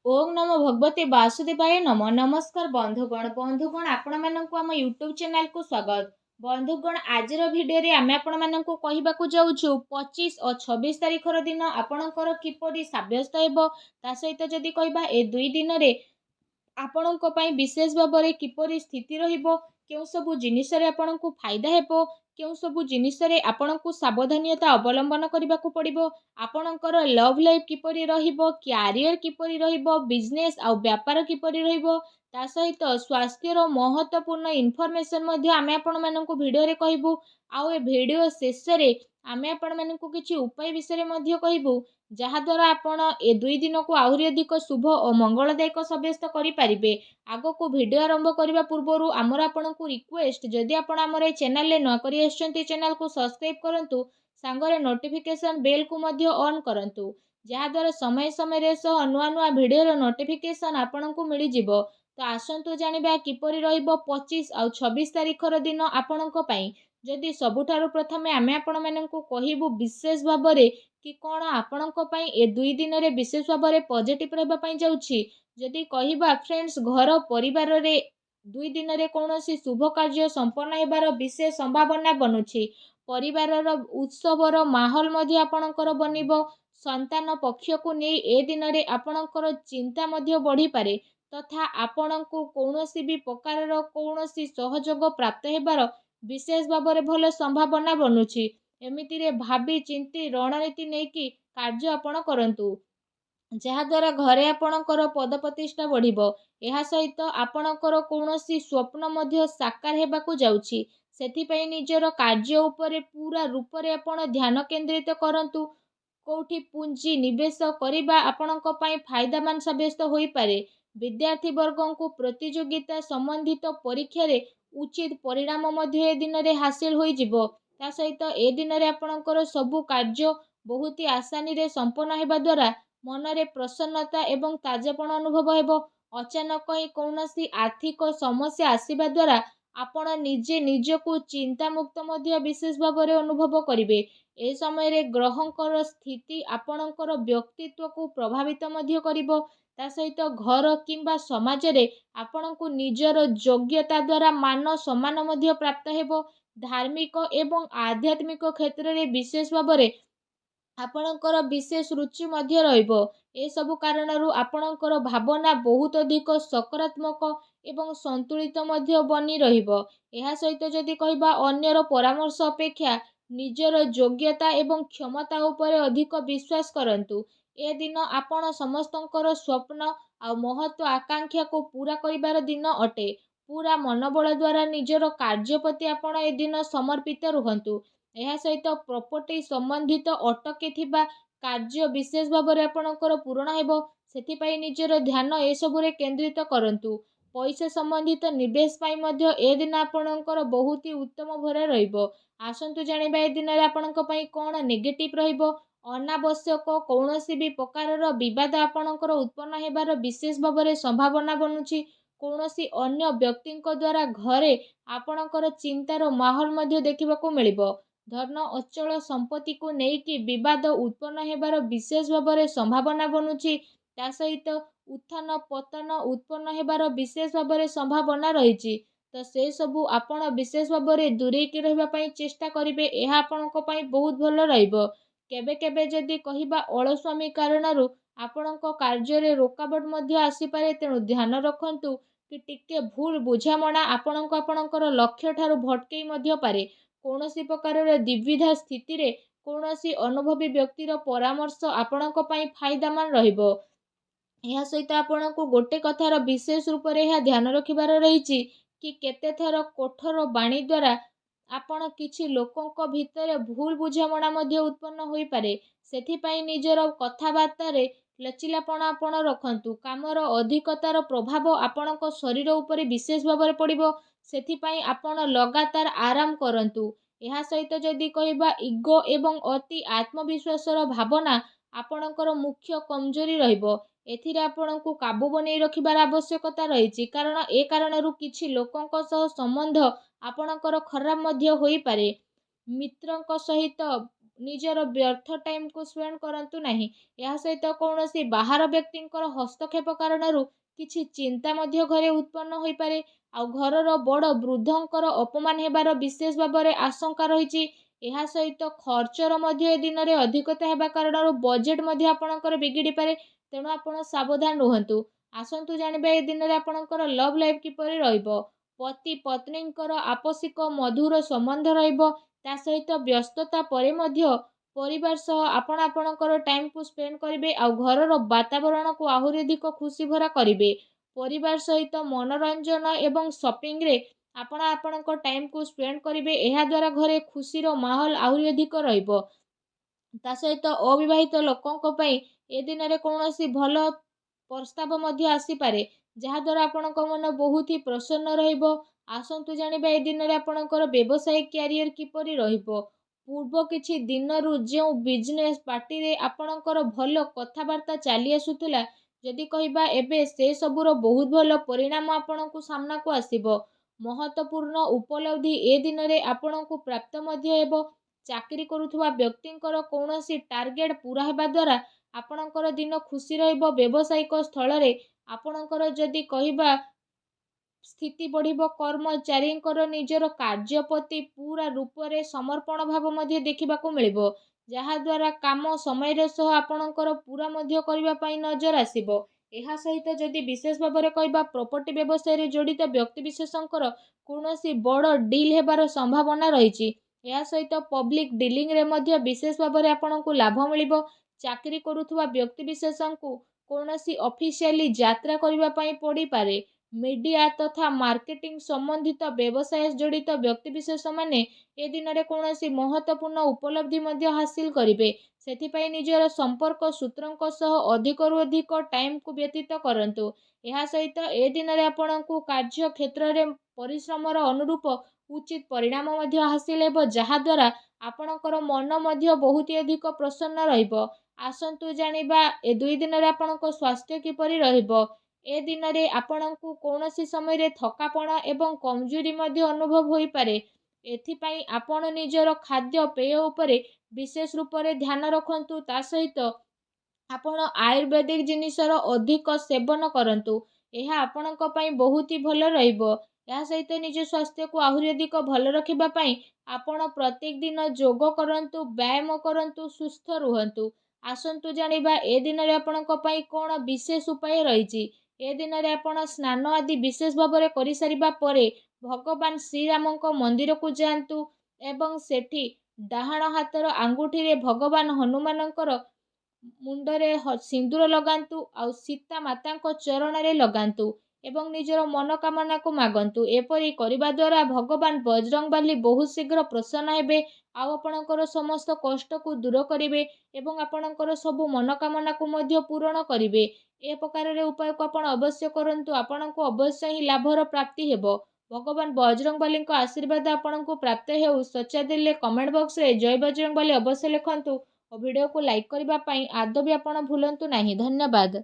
ओम नमो भगवते वासुदेवाय नमः। नमस्कार बंधुगण आपण मानक आम यूट्यूब चैनल को स्वागत। बंधुगण आज भिडियो आमे आपण मानक कहवाक जाऊँ 25 और 26 तारीखर दिन आपणकर किपरि सब्यस्त हेबो ता सहित जदि कहबा ए दुई दिन रे ଆପଣଙ୍କ ପାଇଁ ବିଶେଷ ଭାବରେ କିପରି ସ୍ଥିତି ରହିବ, କେଉଁ ସବୁ ଜିନିଷରେ ଆପଣଙ୍କୁ ଫାଇଦା ହେବ, କେଉଁ ସବୁ ଜିନିଷରେ ଆପଣଙ୍କୁ ସାବଧାନତା ଅବଲମ୍ବନ କରିବାକୁ ପଡ଼ିବ, ଆପଣଙ୍କର ଲଭ୍ ଲାଇଫ୍ କିପରି ରହିବ, କ୍ୟାରିୟର କିପରି ରହିବ, ବିଜନେସ୍ ଆଉ ବ୍ୟାପାର କିପରି ରହିବ, ତା ସହିତ ସ୍ୱାସ୍ଥ୍ୟର ମହତ୍ତ୍ୱପୂର୍ଣ୍ଣ ଇନଫର୍ମେସନ୍ ମଧ୍ୟ ଆମେ ଆପଣମାନଙ୍କୁ ଭିଡ଼ିଓରେ କହିବୁ। ଆଉ ଏ ଭିଡ଼ିଓ ଶେଷରେ ଆମେ ଆପଣମାନଙ୍କୁ କିଛି ଉପାୟ ବିଷୟରେ ମଧ୍ୟ କହିବୁ, ଯାହାଦ୍ୱାରା ଆପଣ ଏ ଦୁଇ ଦିନକୁ ଆହୁରି ଅଧିକ ଶୁଭ ଓ ମଙ୍ଗଳଦାୟକ ସାବ୍ୟସ୍ତ କରିପାରିବେ। ଆଗକୁ ଭିଡ଼ିଓ ଆରମ୍ଭ କରିବା ପୂର୍ବରୁ ଆମର ଆପଣଙ୍କୁ ରିକ୍ୱେଷ୍ଟ, ଯଦି ଆପଣ ଆମର ଏ ଚ୍ୟାନେଲରେ ନୂଆ କରି ଆସିଛନ୍ତି ଚ୍ୟାନେଲକୁ ସବସ୍କ୍ରାଇବ୍ କରନ୍ତୁ, ସାଙ୍ଗରେ ନୋଟିଫିକେସନ୍ ବେଲ୍କୁ ମଧ୍ୟ ଅନ୍ କରନ୍ତୁ, ଯାହାଦ୍ୱାରା ସମୟ ସମୟରେ ସହ ନୂଆ ନୂଆ ଭିଡ଼ିଓର ନୋଟିଫିକେସନ୍ ଆପଣଙ୍କୁ ମିଳିଯିବ। ତ ଆସନ୍ତୁ ଜାଣିବା କିପରି ରହିବ 25 ଆଉ 26 ତାରିଖର ଦିନ ଆପଣଙ୍କ ପାଇଁ। ଯଦି ସବୁଠାରୁ ପ୍ରଥମେ ଆମେ ଆପଣମାନଙ୍କୁ କହିବୁ ବିଶେଷ ଭାବରେ କି କ'ଣ ଆପଣଙ୍କ ପାଇଁ ଏ ଦୁଇ ଦିନରେ ବିଶେଷ ଭାବରେ ପଜିଟିଭ୍ ରହିବା ପାଇଁ ଯାଉଛି। ଯଦି କହିବା ଫ୍ରେଣ୍ଡସ୍, ଘର ପରିବାରରେ ଦୁଇ ଦିନରେ କୌଣସି ଶୁଭ କାର୍ଯ୍ୟ ସମ୍ପନ୍ନ ହେବାର ବିଶେଷ ସମ୍ଭାବନା ବନୁଛି। ପରିବାରର ଉତ୍ସବର ମାହୋଲ ମଧ୍ୟ ଆପଣଙ୍କର ବନିବ। ସନ୍ତାନ ପକ୍ଷକୁ ନେଇ ଏ ଦିନରେ ଆପଣଙ୍କର ଚିନ୍ତା ମଧ୍ୟ ବଢ଼ିପାରେ ତଥା ଆପଣଙ୍କୁ କୌଣସି ବି ପ୍ରକାରର କୌଣସି ସହଯୋଗ ପ୍ରାପ୍ତ ହେବାର ବିଶେଷ ଭାବରେ ଭଲ ସମ୍ଭାବନା ବନୁଛି। ଏମିତିରେ ଭାବି ଚିନ୍ତି ରଣନୀତି ନେଇକି କାର୍ଯ୍ୟ ଆପଣ କରନ୍ତୁ, ଯାହାଦ୍ୱାରା ଘରେ ଆପଣଙ୍କର ପଦପ୍ରତିଷ୍ଠା ବଢ଼ିବ। ଏହା ସହିତ ଆପଣଙ୍କର କୌଣସି ସ୍ୱପ୍ନ ମଧ୍ୟ ସାକାର ହେବାକୁ ଯାଉଛି। ସେଥିପାଇଁ ନିଜର କାର୍ଯ୍ୟ ଉପରେ ପୁରା ରୂପରେ ଆପଣ ଧ୍ୟାନ କେନ୍ଦ୍ରିତ କରନ୍ତୁ। କୋଉଠି ପୁଞ୍ଜି ନିବେଶ କରିବା ଆପଣଙ୍କ ପାଇଁ ଫାଇଦାମାନ ସାବ୍ୟସ୍ତ ହୋଇପାରେ। ବିଦ୍ୟାର୍ଥୀ ବର୍ଗଙ୍କୁ ପ୍ରତିଯୋଗିତା ସମ୍ବନ୍ଧିତ ପରୀକ୍ଷାରେ ଉଚିତ ପରିଣାମ ମଧ୍ୟ ଏ ଦିନରେ ହାସିଲ ହୋଇଯିବ। ତା ସହିତ ଏ ଦିନରେ ଆପଣଙ୍କର ସବୁ କାର୍ଯ୍ୟ ବହୁତ ଆସାନୀରେ ସମ୍ପନ୍ନ ହେବା ଦ୍ୱାରା ମନରେ ପ୍ରସନ୍ନତା ଏବଂ ତାଜାପଣ ଅନୁଭବ ହେବ। ଅଚାନକ ହିଁ କୌଣସି ଆର୍ଥିକ ସମସ୍ୟା ଆସିବା ଦ୍ୱାରା ଆପଣ ନିଜେ ନିଜକୁ ଚିନ୍ତାମୁକ୍ତ ମଧ୍ୟ ବିଶେଷ ଭାବରେ ଅନୁଭବ କରିବେ। ଏ ସମୟରେ ଗ୍ରହଙ୍କର ସ୍ଥିତି ଆପଣଙ୍କର ବ୍ୟକ୍ତିତ୍ୱକୁ ପ୍ରଭାବିତ ମଧ୍ୟ କରିବ। ତା ସହିତ ଘର କିମ୍ବା ସମାଜରେ ଆପଣଙ୍କୁ ନିଜର ଯୋଗ୍ୟତା ଦ୍ୱାରା ମାନ ସମ୍ମାନ ମଧ୍ୟ ପ୍ରାପ୍ତ ହେବ। ଧାର୍ମିକ ଏବଂ ଆଧ୍ୟାତ୍ମିକ କ୍ଷେତ୍ରରେ ବିଶେଷ ଭାବରେ ଆପଣଙ୍କର ବିଶେଷ ରୁଚି ମଧ୍ୟ ରହିବ। ଏସବୁ କାରଣରୁ ଆପଣଙ୍କର ଭାବନା ବହୁତ ଅଧିକ ସକାରାତ୍ମକ ଏବଂ ସନ୍ତୁଳିତ ମଧ୍ୟ ବନି ରହିବ। ଏହା ସହିତ ଯଦି କହିବା ଅନ୍ୟର ପରାମର୍ଶ ଅପେକ୍ଷା ନିଜର ଯୋଗ୍ୟତା ଏବଂ କ୍ଷମତା ଉପରେ ଅଧିକ ବିଶ୍ୱାସ କରନ୍ତୁ। ଏ ଦିନ ଆପଣ ସମସ୍ତଙ୍କର ସ୍ୱପ୍ନ ଆଉ ମହତ୍ତ୍ୱ ଆକାଂକ୍ଷାକୁ ପୂରା କରିବାର ଦିନ ଅଟେ। ପୁରା ମନୋବଳ ଦ୍ୱାରା ନିଜର କାର୍ଯ୍ୟ ପ୍ରତି ଆପଣ ଏ ଦିନ ସମର୍ପିତ ରୁହନ୍ତୁ। ଏହା ସହିତ ପ୍ରପର୍ଟି ସମ୍ବନ୍ଧିତ ଅଟକି ଥିବା କାର୍ଯ୍ୟ ବିଶେଷ ଭାବରେ ଆପଣଙ୍କର ପୂରଣ ହେବ। ସେଥିପାଇଁ ନିଜର ଧ୍ୟାନ ଏସବୁରେ କେନ୍ଦ୍ରିତ କରନ୍ତୁ। ପଇସା ସମ୍ବନ୍ଧିତ ନିବେଶ ପାଇଁ ମଧ୍ୟ ଏ ଦିନ ଆପଣଙ୍କର ବହୁତ ଉତ୍ତମ ଭରା ରହିବ। ଆସନ୍ତୁ ଜାଣିବା ଏ ଦିନରେ ଆପଣଙ୍କ ପାଇଁ କ'ଣ ନେଗେଟିଭ୍ ରହିବ। ଅନାବଶ୍ୟକ କୌଣସି ବି ପ୍ରକାରର ବିବାଦ ଆପଣଙ୍କର ଉତ୍ପନ୍ନ ହେବାର ବିଶେଷ ଭାବରେ ସମ୍ଭାବନା ବନୁଛି। କୌଣସି ଅନ୍ୟ ବ୍ୟକ୍ତିଙ୍କ ଦ୍ୱାରା ଘରେ ଆପଣଙ୍କର ଚିନ୍ତାର ମାହୋଲ ମଧ୍ୟ ଦେଖିବାକୁ ମିଳିବ। ଧନ ଅଚଳ ସମ୍ପତ୍ତିକୁ ନେଇକି ବିବାଦ ଉତ୍ପନ୍ନ ହେବାର ବିଶେଷ ଭାବରେ ସମ୍ଭାବନା ବନୁଛି। ତା ସହିତ ଉତ୍ଥାନ ପତନ ଉତ୍ପନ୍ନ ହେବାର ବିଶେଷ ଭାବରେ ସମ୍ଭାବନା ରହିଛି। ତ ସେ ସବୁ ଆପଣ ବିଶେଷ ଭାବରେ ଦୂରେଇକି ରହିବା ପାଇଁ ଚେଷ୍ଟା କରିବେ। ଏହା ଆପଣଙ୍କ ପାଇଁ ବହୁତ ଭଲ ରହିବ। କେବେ କେବେ ଯଦି କହିବା ଅଳସ୍ୱାମୀ କାରଣରୁ ଆପଣଙ୍କ କାର୍ଯ୍ୟରେ ରୋକାବଟ ମଧ୍ୟ ଆସିପାରେ, ତେଣୁ ଧ୍ୟାନ ରଖନ୍ତୁ କି ଟିକେ ଭୁଲ ବୁଝାମଣା ଆପଣଙ୍କର ଲକ୍ଷ୍ୟ ଠାରୁ ଭଟକେଇ ମଧ୍ୟ ପାରେ। କୌଣସି ପ୍ରକାରର ଦ୍ୱିବିଧା ସ୍ଥିତିରେ କୌଣସି ଅନୁଭବୀ ବ୍ୟକ୍ତିର ପରାମର୍ଶ ଆପଣଙ୍କ ପାଇଁ ଫାଇଦାମାନ ରହିବ। ଏହା ସହିତ ଆପଣଙ୍କୁ ଗୋଟେ କଥାର ବିଶେଷ ରୂପରେ ଏହା ଧ୍ୟାନ ରଖିବାର ରହିଛି କି କେତେଥର କଠୋର ବାଣୀ ଦ୍ୱାରା ଆପଣ କିଛି ଲୋକଙ୍କ ଭିତରେ ଭୁଲ ବୁଝାମଣା ମଧ୍ୟ ଉତ୍ପନ୍ନ ହୋଇପାରେ। ସେଥିପାଇଁ ନିଜର କଥାବାର୍ତ୍ତାରେ ଲଚିଲାପଣ ଆପଣ ରଖନ୍ତୁ। କାମର ଅଧିକତାର ପ୍ରଭାବ ଆପଣଙ୍କ ଶରୀର ଉପରେ ବିଶେଷ ଭାବରେ ପଡ଼ିବ। ସେଥିପାଇଁ ଆପଣ ଲଗାତାର ଆରାମ କରନ୍ତୁ। ଏହା ସହିତ ଯଦି କହିବା ଇଗୋ ଏବଂ ଅତି ଆତ୍ମବିଶ୍ୱାସର ଭାବନା ଆପଣଙ୍କର ମୁଖ୍ୟ କମଜୋରି ରହିବ। ଏଥିରେ ଆପଣଙ୍କୁ କାବୁ ବନେଇ ରଖିବାର ଆବଶ୍ୟକତା ରହିଛି, କାରଣ ଏ କାରଣରୁ କିଛି ଲୋକଙ୍କ ସହ ସମ୍ବନ୍ଧ ଆପଣଙ୍କର ଖରାପ ମଧ୍ୟ ହୋଇପାରେ। ମିତ୍ରଙ୍କ ସହିତ ନିଜର ବ୍ୟର୍ଥ ଟାଇମ୍କୁ ସ୍ପେଣ୍ଡ କରନ୍ତୁ ନାହିଁ। ଏହା ସହିତ କୌଣସି ବାହାର ବ୍ୟକ୍ତିଙ୍କର ହସ୍ତକ୍ଷେପ କାରଣରୁ କିଛି ଚିନ୍ତା ମଧ୍ୟ ଘରେ ଉତ୍ପନ୍ନ ହୋଇପାରେ। ଆଉ ଘରର ବଡ଼ ବୃଦ୍ଧଙ୍କର ଅପମାନ ହେବାର ବିଶେଷ ଭାବରେ ଆଶଙ୍କା ରହିଛି। ଏହା ସହିତ ଖର୍ଚ୍ଚର ମଧ୍ୟ ଏ ଦିନରେ ଅଧିକତା ହେବା କାରଣରୁ ବଜେଟ୍ ମଧ୍ୟ ଆପଣଙ୍କର ବିଗିଡ଼ିପାରେ। ତେଣୁ ଆପଣ ସାବଧାନ ରୁହନ୍ତୁ। ଆସନ୍ତୁ ଜାଣିବା ଏ ଦିନରେ ଆପଣଙ୍କର ଲଭ୍ ଲାଇଫ୍ କିପରି ରହିବ। ପତି ପତ୍ନୀଙ୍କର ଆପୋଷିକ ମଧୁର ସମ୍ବନ୍ଧ ରହିବ। ତା ସହିତ ବ୍ୟସ୍ତତା ପରେ ମଧ୍ୟ ପରିବାର ସହ ଆପଣ ଆପଣଙ୍କର ଟାଇମ୍କୁ ସ୍ପେଣ୍ଡ କରିବେ। ଆଉ ଘରର ବାତାବରଣକୁ ଆହୁରି ଅଧିକ ଖୁସି ଭରା କରିବେ। ପରିବାର ସହିତ ମନୋରଞ୍ଜନ ଏବଂ ସପିଂରେ ଆପଣ ଆପଣଙ୍କ ଟାଇମ୍କୁ ସ୍ପେଣ୍ଡ କରିବେ। ଏହାଦ୍ୱାରା ଘରେ ଖୁସିର ମାହୋଲ ଆହୁରି ଅଧିକ ରହିବ। ତା ସହିତ ଅବିବାହିତ ଲୋକଙ୍କ ପାଇଁ ଏ ଦିନରେ କୌଣସି ଭଲ ପ୍ରସ୍ତାବ ମଧ୍ୟ ଆସିପାରେ, ଯାହାଦ୍ୱାରା ଆପଣଙ୍କ ମନ ବହୁତ ହି ପ୍ରସନ୍ନ ରହିବ। ଆସନ୍ତୁ ଜାଣିବା ଏ ଦିନରେ ଆପଣଙ୍କର ବ୍ୟବସାୟିକ କ୍ୟାରିୟର କିପରି ରହିବ। ପୂର୍ବ କିଛି ଦିନରୁ ଯେଉଁ ବିଜନେସ୍ ପାର୍ଟିରେ ଆପଣଙ୍କର ଭଲ କଥାବାର୍ତ୍ତା ଚାଲି ଆସୁଥିଲା, ଯଦି କହିବା ଏବେ ସେ ସବୁର ବହୁତ ଭଲ ପରିଣାମ ଆପଣଙ୍କୁ ସାମ୍ନାକୁ ଆସିବ। ମହତ୍ତ୍ୱପୂର୍ଣ୍ଣ ଉପଲବ୍ଧି ଏ ଦିନରେ ଆପଣଙ୍କୁ ପ୍ରାପ୍ତ ମଧ୍ୟ ହେବ। ଚାକିରି କରୁଥିବା ବ୍ୟକ୍ତିଙ୍କର କୌଣସି ଟାର୍ଗେଟ ପୂରା ହେବା ଦ୍ୱାରା ଆପଣଙ୍କର ଦିନ ଖୁସି ରହିବ। ବ୍ୟବସାୟିକ ସ୍ଥଳରେ ଆପଣଙ୍କର ଯଦି କହିବା ସ୍ଥିତି ବଢ଼ିବ। କର୍ମଚାରୀଙ୍କର ନିଜର କାର୍ଯ୍ୟ ପ୍ରତି ପୁରା ରୂପରେ ସମର୍ପଣ ଭାବ ମଧ୍ୟ ଦେଖିବାକୁ ମିଳିବ, ଯାହାଦ୍ୱାରା କାମ ସମୟରେ ସହ ଆପଣଙ୍କର ପୁରା ମଧ୍ୟ କରିବା ପାଇଁ ନଜର ଆସିବ। ଏହା ସହିତ ଯଦି ବିଶେଷ ଭାବରେ କହିବା ପ୍ରପର୍ଟି ବ୍ୟବସାୟରେ ଜଡ଼ିତ ବ୍ୟକ୍ତିବିଶେଷଙ୍କର କୌଣସି ବଡ଼ ଡିଲ୍ ହେବାର ସମ୍ଭାବନା ରହିଛି। ଏହା ସହିତ ପବ୍ଲିକ୍ ଡିଲିଂରେ ମଧ୍ୟ ବିଶେଷ ଭାବରେ ଆପଣଙ୍କୁ ଲାଭ ମିଳିବ। ଚାକିରି କରୁଥିବା ବ୍ୟକ୍ତିବିଶେଷଙ୍କୁ କୌଣସି ଅଫିସିଆଲି ଯାତ୍ରା କରିବା ପାଇଁ ପଡ଼ିପାରେ। ମିଡ଼ିଆ ତଥା ମାର୍କେଟିଂ ସମ୍ବନ୍ଧିତ ବ୍ୟବସାୟ ଜଡ଼ିତ ବ୍ୟକ୍ତିବିଶେଷମାନେ ଏ ଦିନରେ କୌଣସି ମହତ୍ତ୍ୱପୂର୍ଣ୍ଣ ଉପଲବ୍ଧି ମଧ୍ୟ ହାସିଲ କରିବେ। ସେଥିପାଇଁ ନିଜର ସମ୍ପର୍କ ସୂତ୍ରଙ୍କ ସହ ଅଧିକରୁ ଅଧିକ ଟାଇମ୍କୁ ବ୍ୟତୀତ କରନ୍ତୁ। ଏହା ସହିତ ଏ ଦିନରେ ଆପଣଙ୍କୁ କାର୍ଯ୍ୟକ୍ଷେତ୍ରରେ ପରିଶ୍ରମର ଅନୁରୂପ ଉଚିତ ପରିଣାମ ମଧ୍ୟ ହାସିଲ ହେବ, ଯାହାଦ୍ୱାରା ଆପଣଙ୍କର ମନ ମଧ୍ୟ ବହୁତ ଅଧିକ ପ୍ରସନ୍ନ ରହିବ। ଆସନ୍ତୁ ଜାଣିବା ଏ 2 ଦିନରେ ଆପଣଙ୍କ ସ୍ୱାସ୍ଥ୍ୟ କିପରି ରହିବ। ଏ ଦିନରେ ଆପଣଙ୍କୁ କୌଣସି ସମୟରେ ଥକାପଣ ଏବଂ କମଜୋରି ମଧ୍ୟ ଅନୁଭବ ହୋଇପାରେ। ଏଥିପାଇଁ ଆପଣ ନିଜର ଖାଦ୍ୟପେୟ ଉପରେ ବିଶେଷ ରୂପରେ ଧ୍ୟାନ ରଖନ୍ତୁ। ତା ସହିତ ଆପଣ ଆୟୁର୍ବେଦିକ ଜିନିଷର ଅଧିକ ସେବନ କରନ୍ତୁ। ଏହା ଆପଣଙ୍କ ପାଇଁ ବହୁତ ହି ଭଲ ରହିବ। ଏହା ସହିତ ନିଜ ସ୍ୱାସ୍ଥ୍ୟକୁ ଆହୁରି ଅଧିକ ଭଲ ରଖିବା ପାଇଁ ଆପଣ ପ୍ରତ୍ୟେକ ଦିନ ଯୋଗ କରନ୍ତୁ, ବ୍ୟାୟାମ କରନ୍ତୁ, ସୁସ୍ଥ ରୁହନ୍ତୁ। ଆସନ୍ତୁ ଜାଣିବା ଏ ଦିନରେ ଆପଣଙ୍କ ପାଇଁ କ'ଣ ବିଶେଷ ଉପାୟ ରହିଛି। ଏ ଦିନରେ ଆପଣ ସ୍ନାନ ଆଦି ବିଶେଷ ଭାବରେ କରିସାରିବା ପରେ ଭଗବାନ ଶ୍ରୀରାମଙ୍କ ମନ୍ଦିରକୁ ଯାଆନ୍ତୁ ଏବଂ ସେଠି ଡାହାଣ ହାତର ଆଙ୍ଗୁଠିରେ ଭଗବାନ ହନୁମାନଙ୍କର ମୁଣ୍ଡରେ ସିନ୍ଦୁର ଲଗାନ୍ତୁ। ଆଉ ସୀତା ମାତାଙ୍କ ଚରଣରେ ଲଗାନ୍ତୁ ଏବଂ ନିଜର ମନୋକାମନାକୁ ମାଗନ୍ତୁ। ଏପରି କରିବା ଦ୍ୱାରା ଭଗବାନ ବଜରଙ୍ଗବାଲି ବହୁତ ଶୀଘ୍ର ପ୍ରସନ୍ନ ହେବେ। ଆଉ ଆପଣଙ୍କର ସମସ୍ତ କଷ୍ଟକୁ ଦୂର କରିବେ ଏବଂ ଆପଣଙ୍କର ସବୁ ମନୋକାମନାକୁ ମଧ୍ୟ ପୂରଣ କରିବେ। ଏ ପ୍ରକାରରେ ଉପାୟକୁ ଆପଣ ଅବଶ୍ୟ କରନ୍ତୁ। ଆପଣଙ୍କୁ ଅବଶ୍ୟ ହିଁ ଲାଭର ପ୍ରାପ୍ତି ହେବ। ଭଗବାନ ବଜରଙ୍ଗବାଲିଙ୍କ ଆଶୀର୍ବାଦ ଆପଣଙ୍କୁ ପ୍ରାପ୍ତ ହେଉ। ସଚ୍ଚା ଦିଲରେ କମେଣ୍ଟ ବକ୍ସରେ ଜୟ ବଜରଙ୍ଗବାଲି ଅବଶ୍ୟ ଲେଖନ୍ତୁ ଓ ଭିଡ଼ିଓକୁ ଲାଇକ୍ କରିବା ପାଇଁ ଆଦୌ ବି ଆପଣ ଭୁଲନ୍ତୁ ନାହିଁ। ଧନ୍ୟବାଦ।